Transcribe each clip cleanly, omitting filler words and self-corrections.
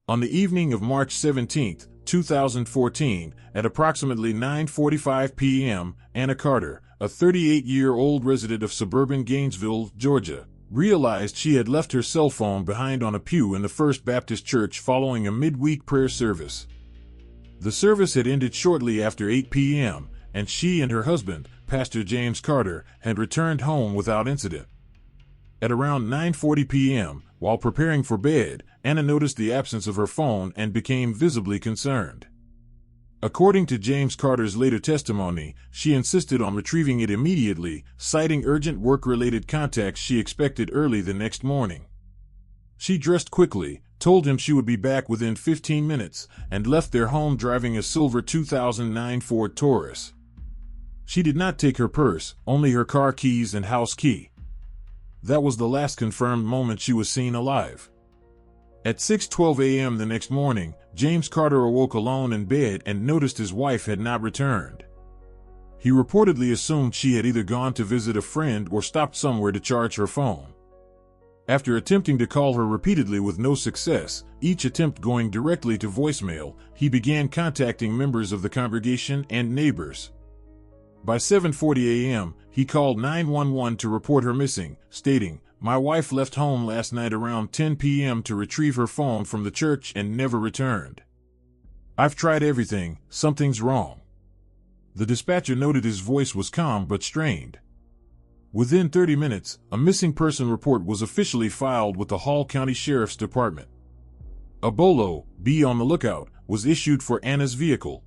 On the evening of March 17, 2014, at approximately 9:45 p.m., Anna Carter, a 38-year-old resident of suburban Gainesville, Georgia, realized she had left her cell phone behind on a pew in the First Baptist Church following a midweek prayer service. The service had ended shortly after 8 p.m., and she and her husband, Pastor James Carter, had returned home without incident. At around 9:40 p.m., while preparing for bed, Anna noticed the absence of her phone and became visibly concerned. According to James Carter's later testimony, she insisted on retrieving it immediately, citing urgent work-related contacts she expected early the next morning. She dressed quickly, told him she would be back within 15 minutes, and left their home driving a silver 2009 Ford Taurus. She did not take her purse, only her car keys and house key. That was the last confirmed moment she was seen alive. At 6:12 a.m. the next morning, James Carter awoke alone in bed and noticed his wife had not returned. He reportedly assumed she had either gone to visit a friend or stopped somewhere to charge her phone. After attempting to call her repeatedly with no success, each attempt going directly to voicemail, he began contacting members of the congregation and neighbors. By 7:40 a.m., he called 911 to report her missing, stating, "My wife left home last night around 10 p.m. to retrieve her phone from the church and never returned. I've tried everything, something's wrong." The dispatcher noted his voice was calm but strained. Within 30 minutes, a missing person report was officially filed with the Hall County Sheriff's Department. A BOLO, be on the lookout, was issued for Anna's vehicle.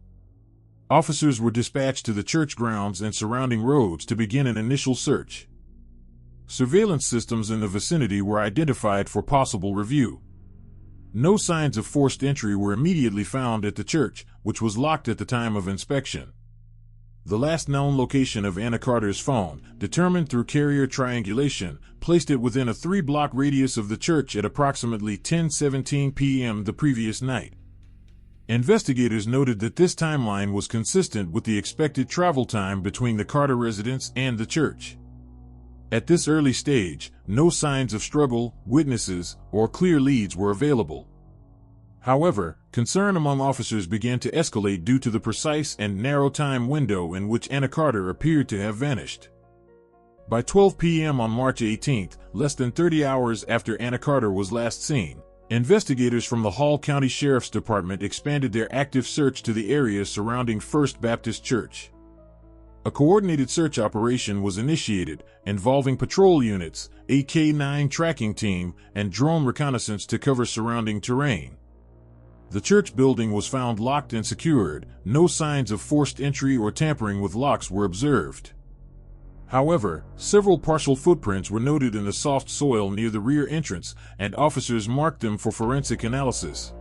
Officers were dispatched to the church grounds and surrounding roads to begin an initial search. Surveillance systems in the vicinity were identified for possible review. No signs of forced entry were immediately found at the church, which was locked at the time of inspection. The last known location of Anna Carter's phone, determined through carrier triangulation, placed it within a 3-block radius of the church at approximately 10:17 p.m. the previous night. Investigators noted that this timeline was consistent with the expected travel time between the Carter residence and the church. At this early stage, no signs of struggle, witnesses, or clear leads were available. However, concern among officers began to escalate due to the precise and narrow time window in which Anna Carter appeared to have vanished. By 12 p.m. on March 18, less than 30 hours after Anna Carter was last seen, investigators from the Hall County Sheriff's Department expanded their active search to the area surrounding First Baptist Church. A coordinated search operation was initiated, involving patrol units, a K-9 tracking team, and drone reconnaissance to cover surrounding terrain. The church building was found locked and secured. No signs of forced entry or tampering with locks were observed. However, several partial footprints were noted in the soft soil near the rear entrance, and officers marked them for forensic analysis.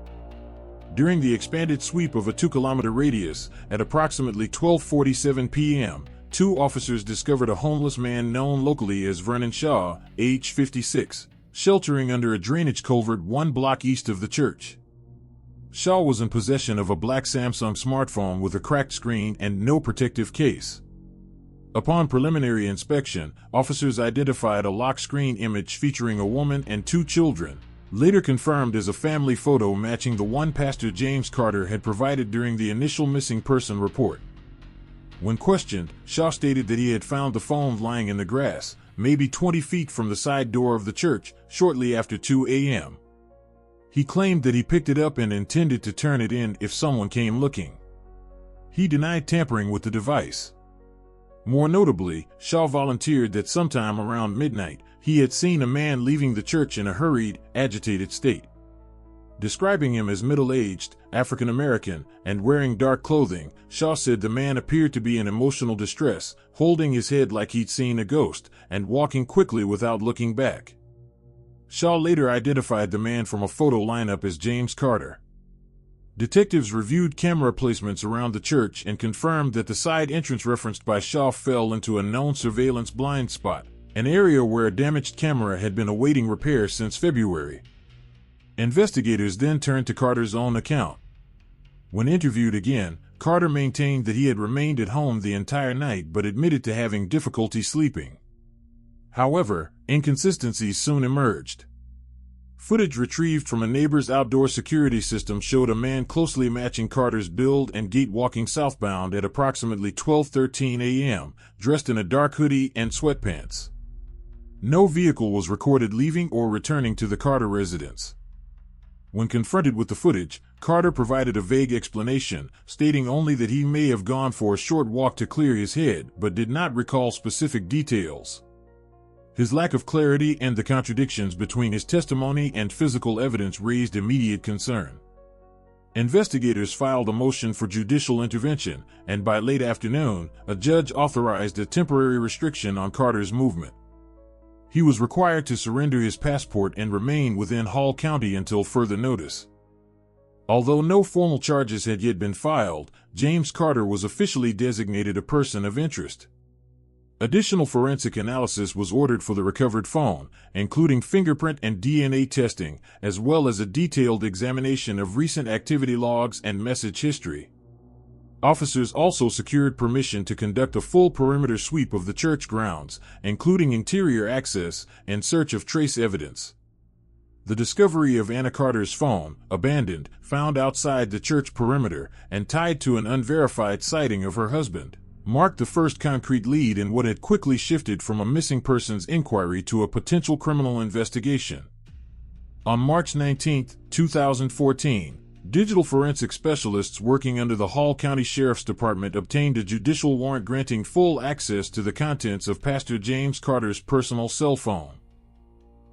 During the expanded sweep of a 2-kilometer radius, at approximately 12:47 p.m., 2 officers discovered a homeless man known locally as Vernon Shaw, age 56, sheltering under a drainage culvert 1 block east of the church. Shaw was in possession of a black Samsung smartphone with a cracked screen and no protective case. Upon preliminary inspection, officers identified a lock screen image featuring a woman and 2 children, later confirmed as a family photo matching the one Pastor James Carter had provided during the initial missing person report. When questioned, Shaw stated that he had found the phone lying in the grass, maybe 20 feet from the side door of the church, shortly after 2 a.m. He claimed that he picked it up and intended to turn it in if someone came looking. He denied tampering with the device. More notably, Shaw volunteered that sometime around midnight, he had seen a man leaving the church in a hurried, agitated state. Describing him as middle-aged, African-American, and wearing dark clothing, Shaw said the man appeared to be in emotional distress, holding his head like he'd seen a ghost, and walking quickly without looking back. Shaw later identified the man from a photo lineup as James Carter. Detectives reviewed camera placements around the church and confirmed that the side entrance referenced by Shaw fell into a known surveillance blind spot, an area where a damaged camera had been awaiting repair since February. Investigators then turned to Carter's own account. When interviewed again, Carter maintained that he had remained at home the entire night but admitted to having difficulty sleeping. However, inconsistencies soon emerged. Footage retrieved from a neighbor's outdoor security system showed a man closely matching Carter's build and gait walking southbound at approximately 12:13 a.m., dressed in a dark hoodie and sweatpants. No vehicle was recorded leaving or returning to the Carter residence. When confronted with the footage, Carter provided a vague explanation, stating only that he may have gone for a short walk to clear his head, but did not recall specific details. His lack of clarity and the contradictions between his testimony and physical evidence raised immediate concern. Investigators filed a motion for judicial intervention, and by late afternoon, a judge authorized a temporary restriction on Carter's movement. He was required to surrender his passport and remain within Hall County until further notice. Although no formal charges had yet been filed, James Carter was officially designated a person of interest. Additional forensic analysis was ordered for the recovered phone, including fingerprint and DNA testing, as well as a detailed examination of recent activity logs and message history. Officers also secured permission to conduct a full perimeter sweep of the church grounds, including interior access, in search of trace evidence. The discovery of Anna Carter's phone, abandoned, found outside the church perimeter, and tied to an unverified sighting of her husband, marked the first concrete lead in what had quickly shifted from a missing persons inquiry to a potential criminal investigation. On March 19, 2014, digital forensic specialists working under the Hall County Sheriff's Department obtained a judicial warrant granting full access to the contents of Pastor James Carter's personal cell phone.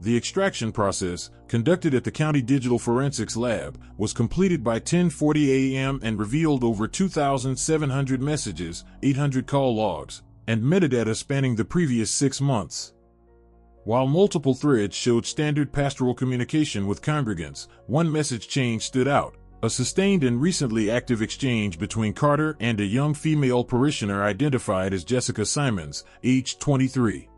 The extraction process, conducted at the County Digital Forensics Lab, was completed by 10:40 a.m. and revealed over 2,700 messages, 800 call logs, and metadata spanning the previous 6 months. While multiple threads showed standard pastoral communication with congregants, one message chain stood out: a sustained and recently active exchange between Carter and a young female parishioner identified as Jessica Simons, aged 23.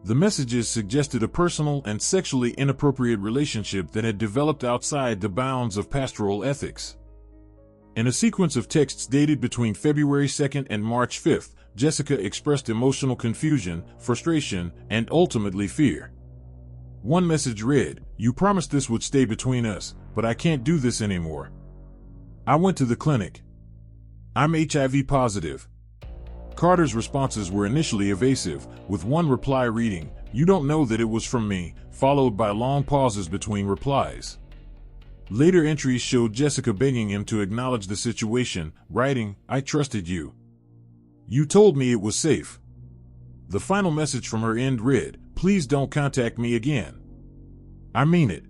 The messages suggested a personal and sexually inappropriate relationship that had developed outside the bounds of pastoral ethics. In a sequence of texts dated between February 2 and March 5, Jessica expressed emotional confusion, frustration, and ultimately fear. One message read, "You promised this would stay between us, but I can't do this anymore. I went to the clinic. I'm HIV positive." Carter's responses were initially evasive, with one reply reading, "You don't know that it was from me," followed by long pauses between replies. Later entries showed Jessica begging him to acknowledge the situation, writing, "I trusted you. You told me it was safe." The final message from her end read, "Please don't contact me again. I mean it."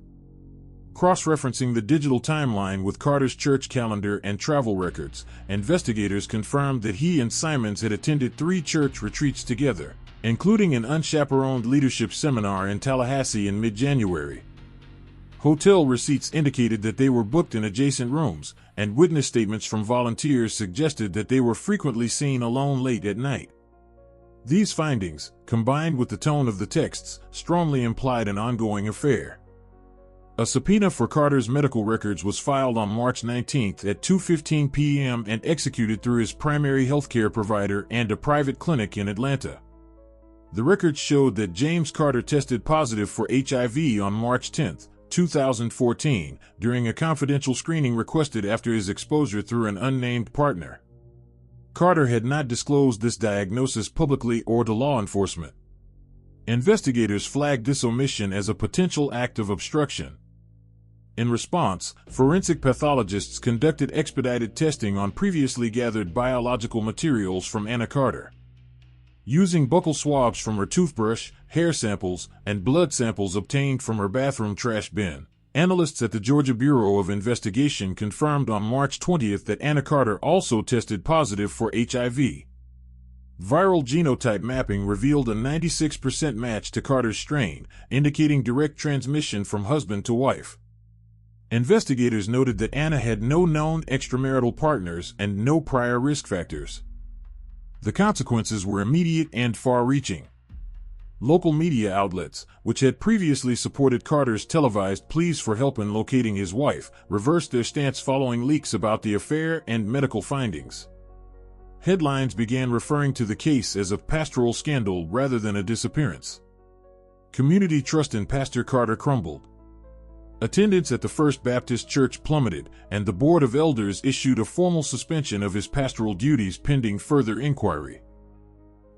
Cross-referencing the digital timeline with Carter's church calendar and travel records, investigators confirmed that he and Simons had attended 3 church retreats together, including an unchaperoned leadership seminar in Tallahassee in mid-January. Hotel receipts indicated that they were booked in adjacent rooms, and witness statements from volunteers suggested that they were frequently seen alone late at night. These findings, combined with the tone of the texts, strongly implied an ongoing affair. A subpoena for Carter's medical records was filed on March 19 at 2:15 p.m. and executed through his primary healthcare provider and a private clinic in Atlanta. The records showed that James Carter tested positive for HIV on March 10, 2014, during a confidential screening requested after his exposure through an unnamed partner. Carter had not disclosed this diagnosis publicly or to law enforcement. Investigators flagged this omission as a potential act of obstruction. In response, forensic pathologists conducted expedited testing on previously gathered biological materials from Anna Carter. Using buccal swabs from her toothbrush, hair samples, and blood samples obtained from her bathroom trash bin, analysts at the Georgia Bureau of Investigation confirmed on March 20 that Anna Carter also tested positive for HIV. Viral genotype mapping revealed a 96% match to Carter's strain, indicating direct transmission from husband to wife. Investigators noted that Anna had no known extramarital partners and no prior risk factors. The consequences were immediate and far-reaching. Local media outlets, which had previously supported Carter's televised pleas for help in locating his wife, reversed their stance following leaks about the affair and medical findings. Headlines began referring to the case as a pastoral scandal rather than a disappearance. Community trust in Pastor Carter crumbled. Attendance at the First Baptist Church plummeted, and the Board of Elders issued a formal suspension of his pastoral duties pending further inquiry.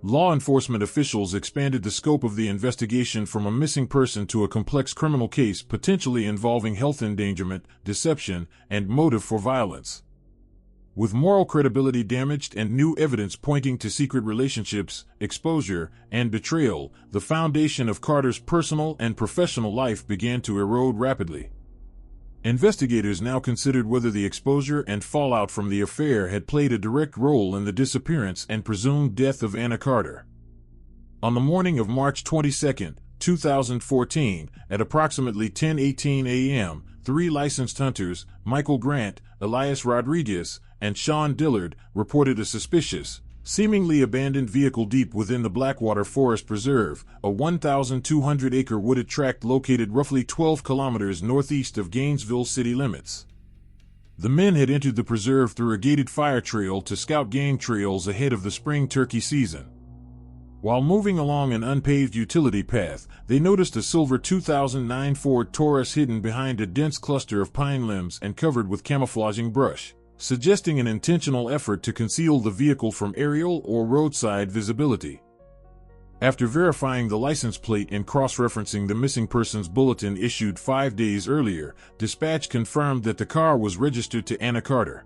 Law enforcement officials expanded the scope of the investigation from a missing person to a complex criminal case potentially involving health endangerment, deception, and motive for violence. With moral credibility damaged and new evidence pointing to secret relationships, exposure, and betrayal, the foundation of Carter's personal and professional life began to erode rapidly. Investigators now considered whether the exposure and fallout from the affair had played a direct role in the disappearance and presumed death of Anna Carter. On the morning of March 22, 2014, at approximately 10:18 a.m., 3 licensed hunters, Michael Grant, Elias Rodriguez, and Sean Dillard, reported a suspicious, seemingly abandoned vehicle deep within the Blackwater Forest Preserve, a 1,200-acre wooded tract located roughly 12 kilometers northeast of Gainesville city limits. The men had entered the preserve through a gated fire trail to scout game trails ahead of the spring turkey season. While moving along an unpaved utility path, they noticed a silver 2009 Ford Taurus hidden behind a dense cluster of pine limbs and covered with camouflaging brush, suggesting an intentional effort to conceal the vehicle from aerial or roadside visibility. After verifying the license plate and cross-referencing the missing persons bulletin issued 5 days earlier, dispatch confirmed that the car was registered to Anna Carter.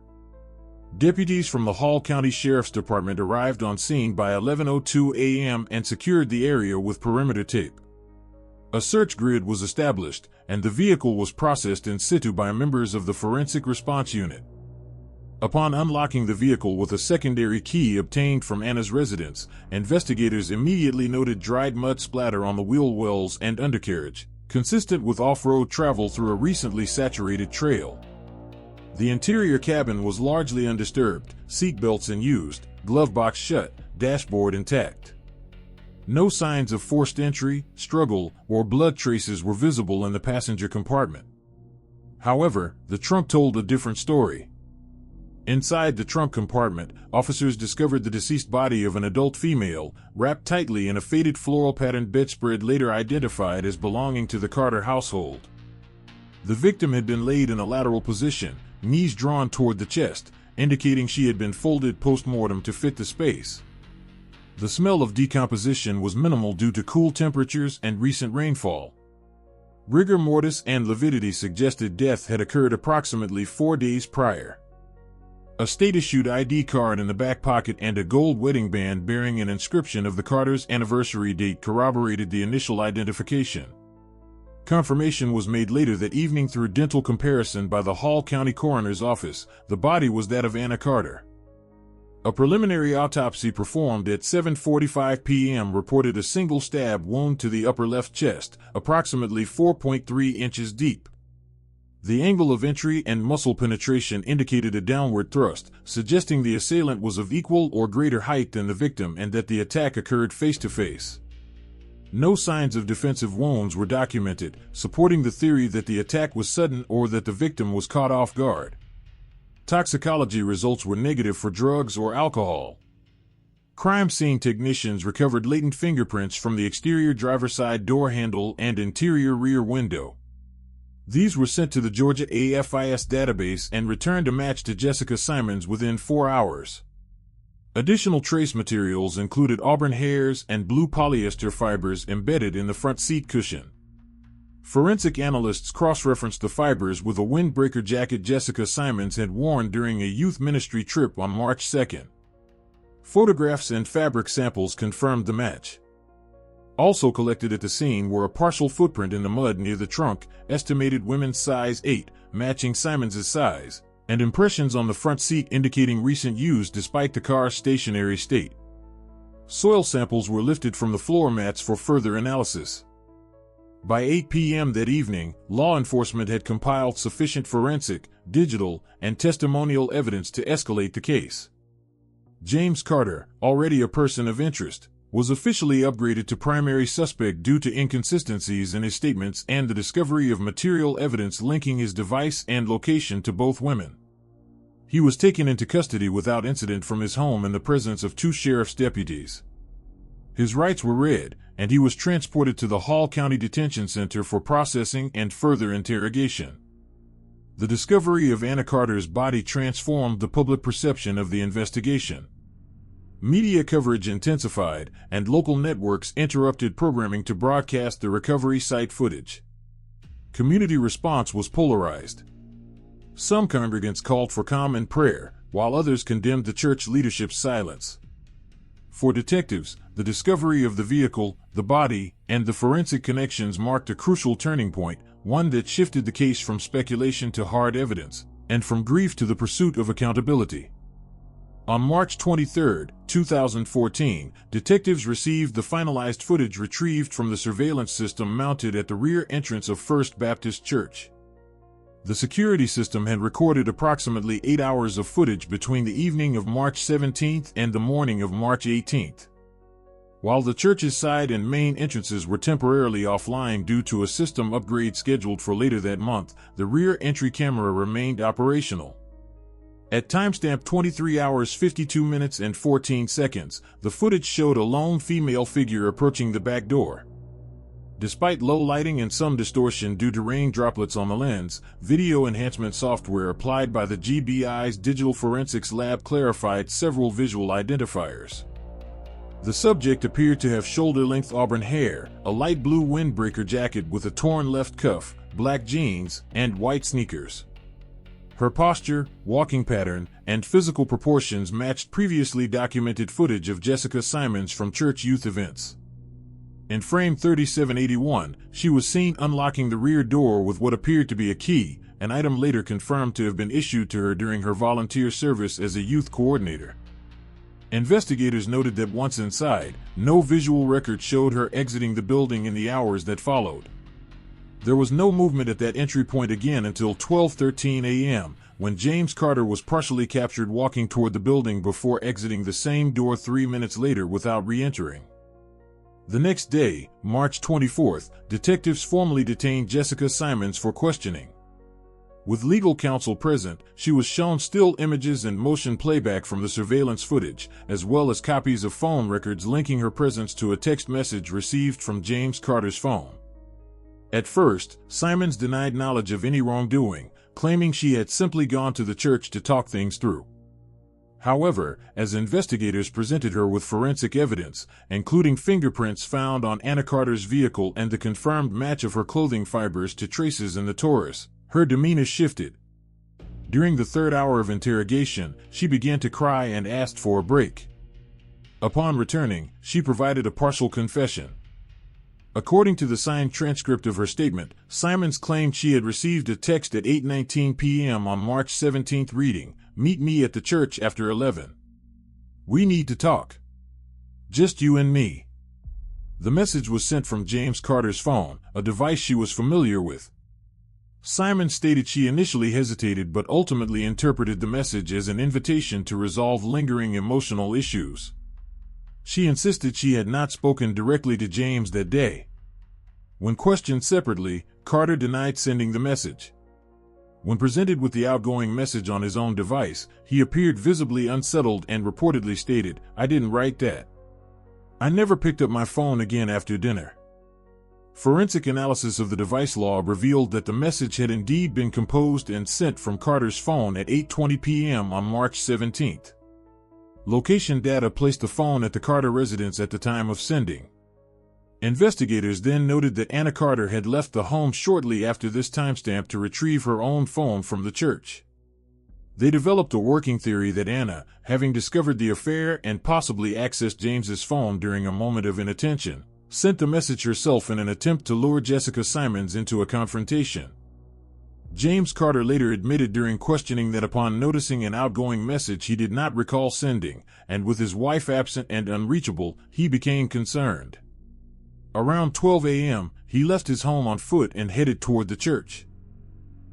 Deputies from the Hall County Sheriff's Department arrived on scene by 11:02 a.m. and secured the area with perimeter tape. A search grid was established, and the vehicle was processed in situ by members of the Forensic Response Unit. Upon unlocking the vehicle with a secondary key obtained from Anna's residence, investigators immediately noted dried mud splatter on the wheel wells and undercarriage, consistent with off-road travel through a recently saturated trail. The interior cabin was largely undisturbed, seatbelts unused, glove box shut, dashboard intact. No signs of forced entry, struggle, or blood traces were visible in the passenger compartment. However, the trunk told a different story. Inside the trunk compartment, officers discovered the deceased body of an adult female, wrapped tightly in a faded floral-patterned bedspread later identified as belonging to the Carter household. The victim had been laid in a lateral position, knees drawn toward the chest, indicating she had been folded post-mortem to fit the space. The smell of decomposition was minimal due to cool temperatures and recent rainfall. Rigor mortis and lividity suggested death had occurred approximately 4 days prior. A state-issued ID card in the back pocket and a gold wedding band bearing an inscription of the Carters' anniversary date corroborated the initial identification. Confirmation was made later that evening through dental comparison by the Hall County Coroner's Office. The body was that of Anna Carter. A preliminary autopsy performed at 7:45 p.m. reported a single stab wound to the upper left chest, approximately 4.3 inches deep. The angle of entry and muscle penetration indicated a downward thrust, suggesting the assailant was of equal or greater height than the victim and that the attack occurred face-to-face. No signs of defensive wounds were documented, supporting the theory that the attack was sudden or that the victim was caught off guard. Toxicology results were negative for drugs or alcohol. Crime scene technicians recovered latent fingerprints from the exterior driver's side door handle and interior rear window. These were sent to the Georgia AFIS database and returned a match to Jessica Simons within 4 hours. Additional trace materials included auburn hairs and blue polyester fibers embedded in the front seat cushion. Forensic analysts cross-referenced the fibers with a windbreaker jacket Jessica Simons had worn during a youth ministry trip on March 2. Photographs and fabric samples confirmed the match. Also collected at the scene were a partial footprint in the mud near the trunk, estimated women's size 8, matching Simons's size, and impressions on the front seat indicating recent use despite the car's stationary state. Soil samples were lifted from the floor mats for further analysis. By 8 p.m. that evening, law enforcement had compiled sufficient forensic, digital, and testimonial evidence to escalate the case. James Carter, already a person of interest, was officially upgraded to primary suspect due to inconsistencies in his statements and the discovery of material evidence linking his device and location to both women. He was taken into custody without incident from his home in the presence of 2 sheriff's deputies. His rights were read, and he was transported to the Hall County Detention Center for processing and further interrogation. The discovery of Anna Carter's body transformed the public perception of the investigation. Media coverage intensified, and local networks interrupted programming to broadcast the recovery site footage. Community response was polarized. Some congregants called for calm and prayer, while others condemned the church leadership's silence. For detectives, the discovery of the vehicle, the body, and the forensic connections marked a crucial turning point, one that shifted the case from speculation to hard evidence, and from grief to the pursuit of accountability. On March 23, 2014, detectives received the finalized footage retrieved from the surveillance system mounted at the rear entrance of First Baptist Church. The security system had recorded approximately 8 hours of footage between the evening of March 17 and the morning of March 18. While the church's side and main entrances were temporarily offline due to a system upgrade scheduled for later that month, the rear entry camera remained operational. At timestamp 23 hours 52 minutes and 14 seconds, the footage showed a lone female figure approaching the back door. Despite low lighting and some distortion due to rain droplets on the lens, video enhancement software applied by the GBI's Digital Forensics Lab clarified several visual identifiers. The subject appeared to have shoulder-length auburn hair, a light blue windbreaker jacket with a torn left cuff, black jeans, and white sneakers. Her posture, walking pattern, and physical proportions matched previously documented footage of Jessica Simons from church youth events. In frame 3781, she was seen unlocking the rear door with what appeared to be a key, an item later confirmed to have been issued to her during her volunteer service as a youth coordinator. Investigators noted that once inside, no visual record showed her exiting the building in the hours that followed. There was no movement at that entry point again until 12:13 a.m., when James Carter was partially captured walking toward the building before exiting the same door 3 minutes later without re-entering. The next day, March 24th, detectives formally detained Jessica Simons for questioning. With legal counsel present, she was shown still images and motion playback from the surveillance footage, as well as copies of phone records linking her presence to a text message received from James Carter's phone. At first, Simons denied knowledge of any wrongdoing, claiming she had simply gone to the church to talk things through. However, as investigators presented her with forensic evidence, including fingerprints found on Anna Carter's vehicle and the confirmed match of her clothing fibers to traces in the Taurus, her demeanor shifted. During the third hour of interrogation, she began to cry and asked for a break. Upon returning, she provided a partial confession. According to the signed transcript of her statement, Simons claimed she had received a text at 8:19 p.m. on March 17 reading, "Meet me at the church after 11. We need to talk. Just you and me." The message was sent from James Carter's phone, a device she was familiar with. Simons stated she initially hesitated but ultimately interpreted the message as an invitation to resolve lingering emotional issues. She insisted she had not spoken directly to James that day. When questioned separately, Carter denied sending the message. When presented with the outgoing message on his own device, he appeared visibly unsettled and reportedly stated, "I didn't write that. I never picked up my phone again after dinner." Forensic analysis of the device log revealed that the message had indeed been composed and sent from Carter's phone at 8:20 p.m. on March 17. Location data placed the phone at the Carter residence at the time of sending. Investigators then noted that Anna Carter had left the home shortly after this timestamp to retrieve her own phone from the church. They developed a working theory that Anna, having discovered the affair and possibly accessed James's phone during a moment of inattention, sent the message herself in an attempt to lure Jessica Simons into a confrontation. James Carter later admitted during questioning that upon noticing an outgoing message he did not recall sending, and with his wife absent and unreachable, he became concerned. Around 12 a.m., he left his home on foot and headed toward the church.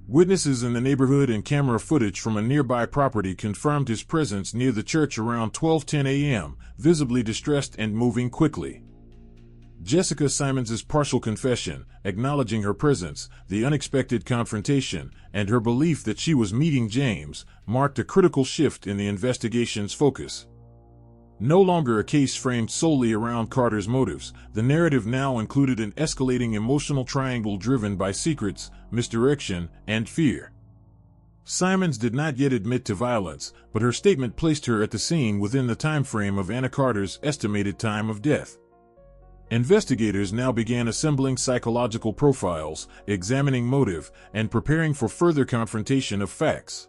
Witnesses in the neighborhood and camera footage from a nearby property confirmed his presence near the church around 12:10 a.m., visibly distressed and moving quickly. Jessica Simons's partial confession, acknowledging her presence, the unexpected confrontation, and her belief that she was meeting James, marked a critical shift in the investigation's focus. No longer a case framed solely around Carter's motives, the narrative now included an escalating emotional triangle driven by secrets, misdirection, and fear. Simons did not yet admit to violence, but her statement placed her at the scene within the time frame of Anna Carter's estimated time of death. Investigators now began assembling psychological profiles, examining motive, and preparing for further confrontation of facts.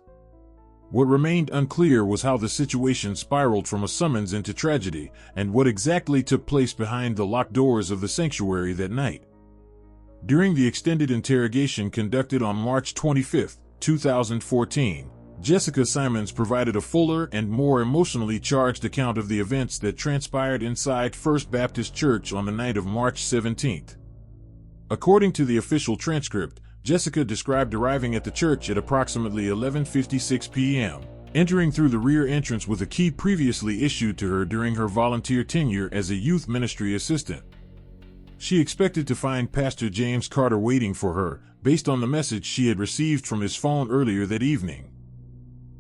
What remained unclear was how the situation spiraled from a summons into tragedy, and what exactly took place behind the locked doors of the sanctuary that night. During the extended interrogation conducted on March 25, 2014, Jessica Simons provided a fuller and more emotionally charged account of the events that transpired inside First Baptist Church on the night of March 17. According to the official transcript, Jessica described arriving at the church at approximately 11:56 p.m., entering through the rear entrance with a key previously issued to her during her volunteer tenure as a youth ministry assistant. She expected to find Pastor James Carter waiting for her, based on the message she had received from his phone earlier that evening.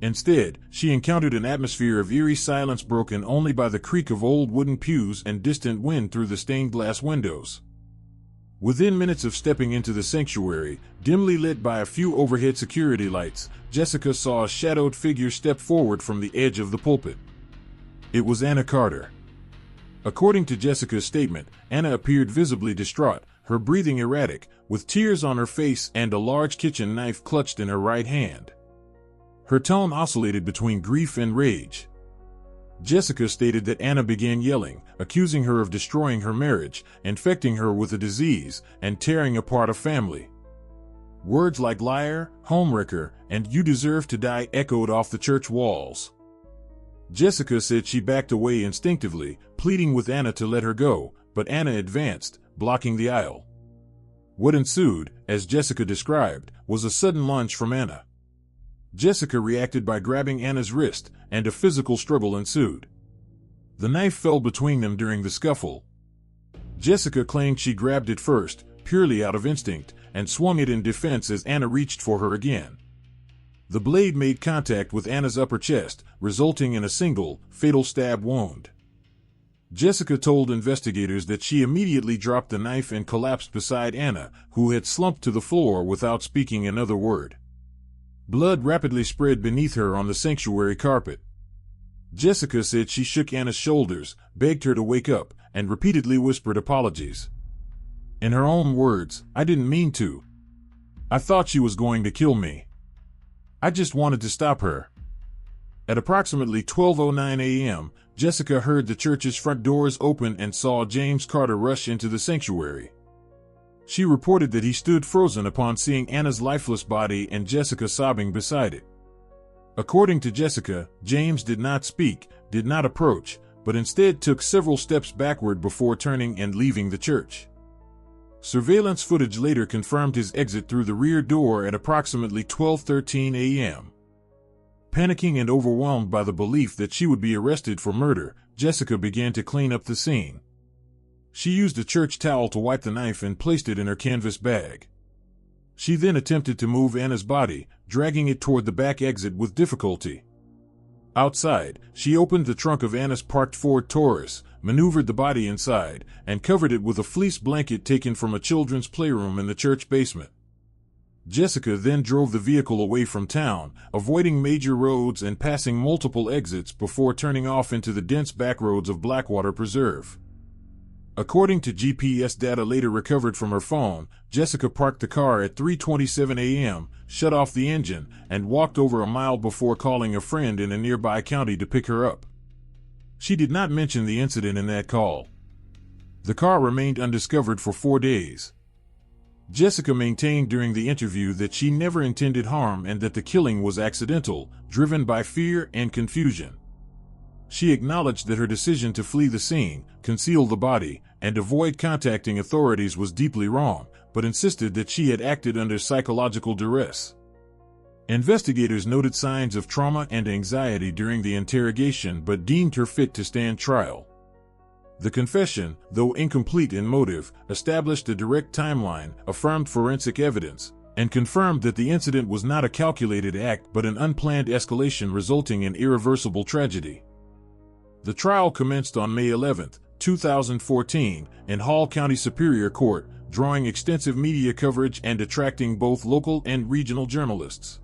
Instead, she encountered an atmosphere of eerie silence broken only by the creak of old wooden pews and distant wind through the stained glass windows. Within minutes of stepping into the sanctuary, dimly lit by a few overhead security lights, Jessica saw a shadowed figure step forward from the edge of the pulpit. It was Anna Carter. According to Jessica's statement, Anna appeared visibly distraught, her breathing erratic, with tears on her face and a large kitchen knife clutched in her right hand. Her tone oscillated between grief and rage. Jessica stated that Anna began yelling, accusing her of destroying her marriage, infecting her with a disease, and tearing apart a family. Words like liar, homewrecker, and you deserve to die echoed off the church walls. Jessica said she backed away instinctively, pleading with Anna to let her go, but Anna advanced, blocking the aisle. What ensued, as Jessica described, was a sudden lunge from Anna. Jessica reacted by grabbing Anna's wrist, and a physical struggle ensued. The knife fell between them during the scuffle. Jessica claimed she grabbed it first, purely out of instinct, and swung it in defense as Anna reached for her again. The blade made contact with Anna's upper chest, resulting in a single, fatal stab wound. Jessica told investigators that she immediately dropped the knife and collapsed beside Anna, who had slumped to the floor without speaking another word. Blood rapidly spread beneath her on the sanctuary carpet. Jessica said she shook Anna's shoulders, begged her to wake up, and repeatedly whispered apologies. In her own words, "I didn't mean to. I thought she was going to kill me. I just wanted to stop her." At approximately 12:09 a.m., Jessica heard the church's front doors open and saw James Carter rush into the sanctuary. She reported that he stood frozen upon seeing Anna's lifeless body and Jessica sobbing beside it. According to Jessica, James did not speak, did not approach, but instead took several steps backward before turning and leaving the church. Surveillance footage later confirmed his exit through the rear door at approximately 12:13 a.m. Panicking and overwhelmed by the belief that she would be arrested for murder, Jessica began to clean up the scene. She used a church towel to wipe the knife and placed it in her canvas bag. She then attempted to move Anna's body, dragging it toward the back exit with difficulty. Outside, she opened the trunk of Anna's parked Ford Taurus, maneuvered the body inside, and covered it with a fleece blanket taken from a children's playroom in the church basement. Jessica then drove the vehicle away from town, avoiding major roads and passing multiple exits before turning off into the dense backroads of Blackwater Preserve. According to GPS data later recovered from her phone, Jessica parked the car at 3:27 a.m., shut off the engine, and walked over a mile before calling a friend in a nearby county to pick her up. She did not mention the incident in that call. The car remained undiscovered for 4 days. Jessica maintained during the interview that she never intended harm and that the killing was accidental, driven by fear and confusion. She acknowledged that her decision to flee the scene, conceal the body, and avoid contacting authorities was deeply wrong, but insisted that she had acted under psychological duress. Investigators noted signs of trauma and anxiety during the interrogation but deemed her fit to stand trial. The confession, though incomplete in motive, established a direct timeline, affirmed forensic evidence, and confirmed that the incident was not a calculated act but an unplanned escalation resulting in irreversible tragedy. The trial commenced on May 11, 2014, in Hall County Superior Court, drawing extensive media coverage and attracting both local and regional journalists.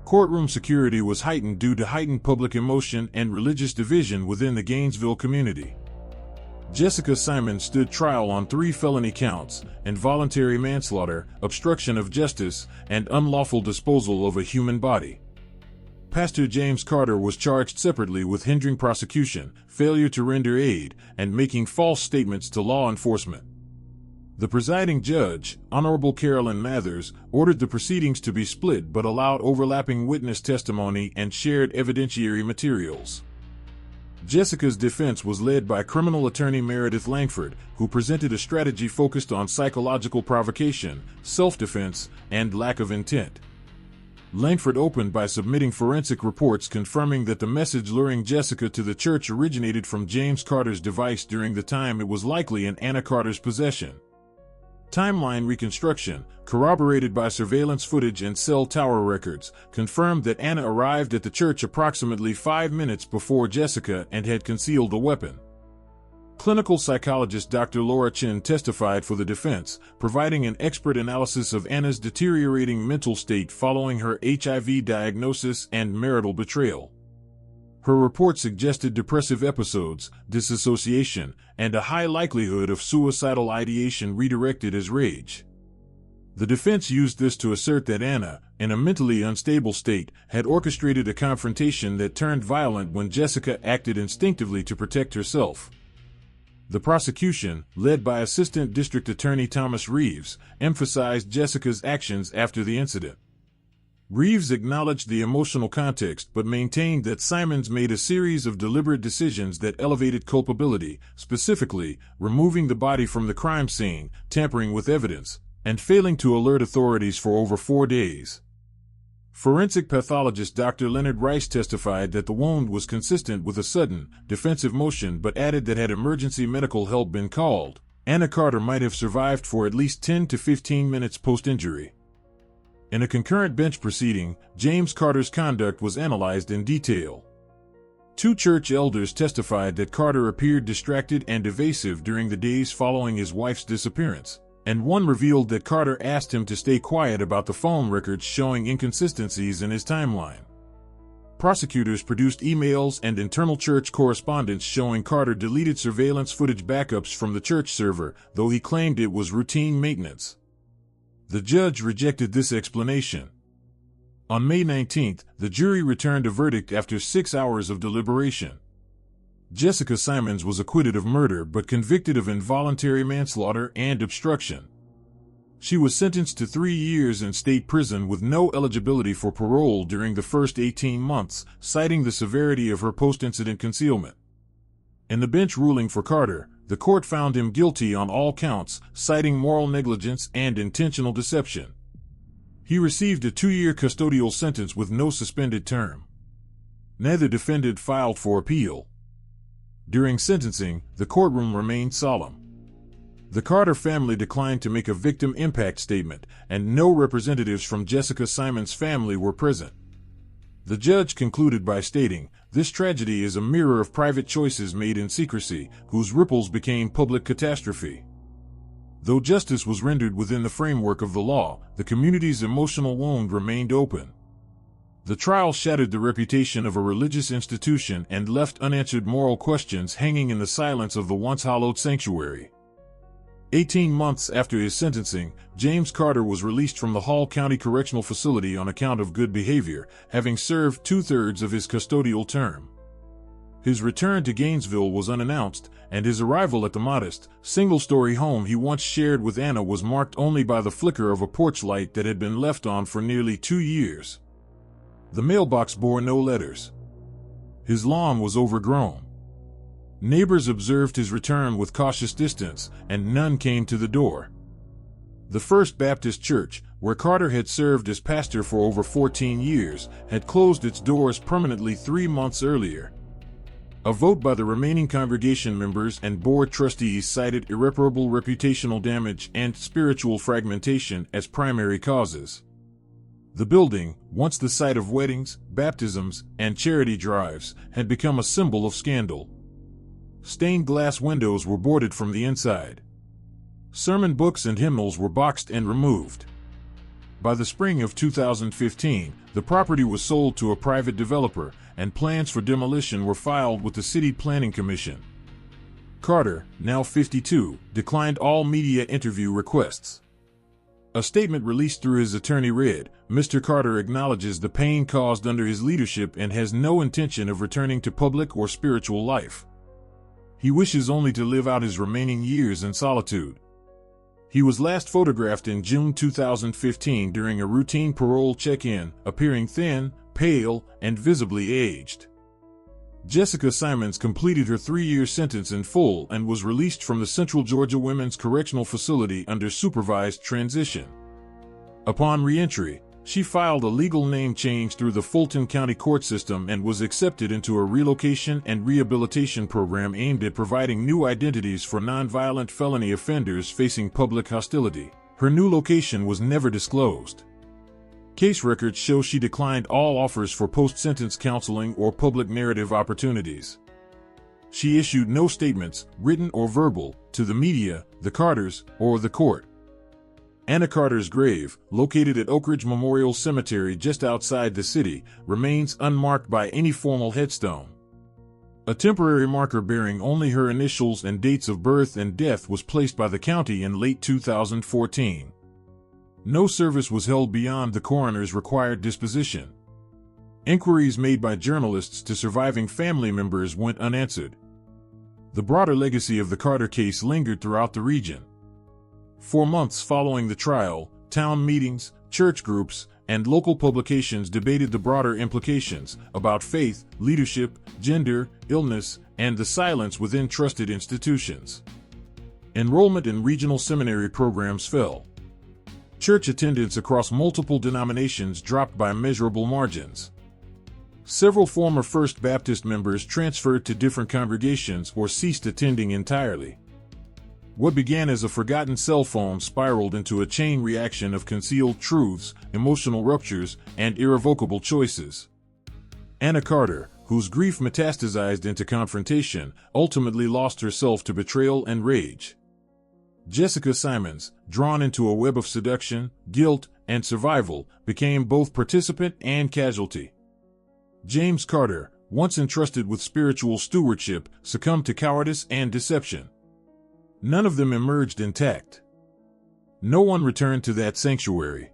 Courtroom security was heightened due to heightened public emotion and religious division within the Gainesville community. Jessica Simons stood trial on 3 felony counts: involuntary manslaughter, obstruction of justice, and unlawful disposal of a human body. Pastor James Carter was charged separately with hindering prosecution, failure to render aid, and making false statements to law enforcement. The presiding judge, Honorable Carolyn Mathers, ordered the proceedings to be split but allowed overlapping witness testimony and shared evidentiary materials. Jessica's defense was led by criminal attorney Meredith Langford, who presented a strategy focused on psychological provocation, self-defense, and lack of intent. Langford opened by submitting forensic reports confirming that the message luring Jessica to the church originated from James Carter's device during the time it was likely in Anna Carter's possession. Timeline reconstruction, corroborated by surveillance footage and cell tower records, confirmed that Anna arrived at the church approximately 5 minutes before Jessica and had concealed a weapon. Clinical psychologist Dr. Laura Chin testified for the defense, providing an expert analysis of Anna's deteriorating mental state following her HIV diagnosis and marital betrayal. Her report suggested depressive episodes, disassociation, and a high likelihood of suicidal ideation redirected as rage. The defense used this to assert that Anna, in a mentally unstable state, had orchestrated a confrontation that turned violent when Jessica acted instinctively to protect herself. The prosecution, led by Assistant District Attorney Thomas Reeves, emphasized Jessica's actions after the incident. Reeves acknowledged the emotional context but maintained that Simons made a series of deliberate decisions that elevated culpability, specifically, removing the body from the crime scene, tampering with evidence, and failing to alert authorities for over 4 days. Forensic pathologist Dr. Leonard Rice testified that the wound was consistent with a sudden, defensive motion but added that had emergency medical help been called, Anna Carter might have survived for at least 10 to 15 minutes post-injury. In a concurrent bench proceeding, James Carter's conduct was analyzed in detail. 2 church elders testified that Carter appeared distracted and evasive during the days following his wife's disappearance, and one revealed that Carter asked him to stay quiet about the phone records showing inconsistencies in his timeline. Prosecutors produced emails and internal church correspondence showing Carter deleted surveillance footage backups from the church server, though he claimed it was routine maintenance. The judge rejected this explanation. On May 19, the jury returned a verdict after 6 hours of deliberation. Jessica Simons was acquitted of murder but convicted of involuntary manslaughter and obstruction. She was sentenced to 3 years in state prison with no eligibility for parole during the first 18 months, citing the severity of her post-incident concealment. In the bench ruling for Carter, the court found him guilty on all counts, citing moral negligence and intentional deception. He received a 2-year custodial sentence with no suspended term. Neither defendant filed for appeal. During sentencing, the courtroom remained solemn. The Carter family declined to make a victim impact statement, and no representatives from Jessica Simons' family were present. The judge concluded by stating, "This tragedy is a mirror of private choices made in secrecy, whose ripples became public catastrophe." Though justice was rendered within the framework of the law, the community's emotional wound remained open. The trial shattered the reputation of a religious institution and left unanswered moral questions hanging in the silence of the once-hallowed sanctuary. 18 months after his sentencing, James Carter was released from the Hall County Correctional Facility on account of good behavior, having served 2/3 of his custodial term. His return to Gainesville was unannounced, and his arrival at the modest, single-story home he once shared with Anna was marked only by the flicker of a porch light that had been left on for nearly 2 years. The mailbox bore no letters. His lawn was overgrown. Neighbors observed his return with cautious distance, and none came to the door. The First Baptist Church, where Carter had served as pastor for over 14 years, had closed its doors permanently 3 months earlier. A vote by the remaining congregation members and board trustees cited irreparable reputational damage and spiritual fragmentation as primary causes. The building, once the site of weddings, baptisms, and charity drives, had become a symbol of scandal. Stained glass windows were boarded from the inside. Sermon books and hymnals were boxed and removed. By the spring of 2015, the property was sold to a private developer, and plans for demolition were filed with the City Planning Commission. Carter, now 52, declined all media interview requests. A statement released through his attorney read, "Mr. Carter acknowledges the pain caused under his leadership and has no intention of returning to public or spiritual life. He wishes only to live out his remaining years in solitude." He was last photographed in June 2015 during a routine parole check-in, appearing thin, pale, and visibly aged. Jessica Simons completed her 3-year sentence in full and was released from the Central Georgia Women's Correctional Facility under supervised transition. Upon re-entry, she filed a legal name change through the Fulton County court system and was accepted into a relocation and rehabilitation program aimed at providing new identities for nonviolent felony offenders facing public hostility. Her new location was never disclosed. Case records show she declined all offers for post-sentence counseling or public narrative opportunities. She issued no statements, written or verbal, to the media, the Carters, or the court. Anna Carter's grave, located at Oak Ridge Memorial Cemetery just outside the city, remains unmarked by any formal headstone. A temporary marker bearing only her initials and dates of birth and death was placed by the county in late 2014. No service was held beyond the coroner's required disposition. Inquiries made by journalists to surviving family members went unanswered. The broader legacy of the Carter case lingered throughout the region. For months following the trial, town meetings, church groups, and local publications debated the broader implications about faith, leadership, gender, illness, and the silence within trusted institutions. Enrollment in regional seminary programs fell. Church attendance across multiple denominations dropped by measurable margins. Several former First Baptist members transferred to different congregations or ceased attending entirely. What began as a forgotten cell phone spiraled into a chain reaction of concealed truths, emotional ruptures, and irrevocable choices. Anna Carter, whose grief metastasized into confrontation, ultimately lost herself to betrayal and rage. Jessica Simons, drawn into a web of seduction, guilt, and survival, became both participant and casualty. James Carter, once entrusted with spiritual stewardship, succumbed to cowardice and deception. None of them emerged intact. No one returned to that sanctuary.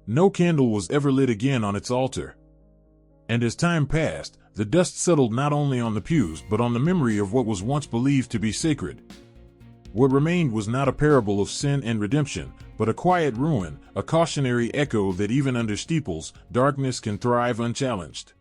No candle was ever lit again on its altar. And as time passed, the dust settled not only on the pews but on the memory of what was once believed to be sacred. What remained was not a parable of sin and redemption, but a quiet ruin, a cautionary echo that even under steeples, darkness can thrive unchallenged.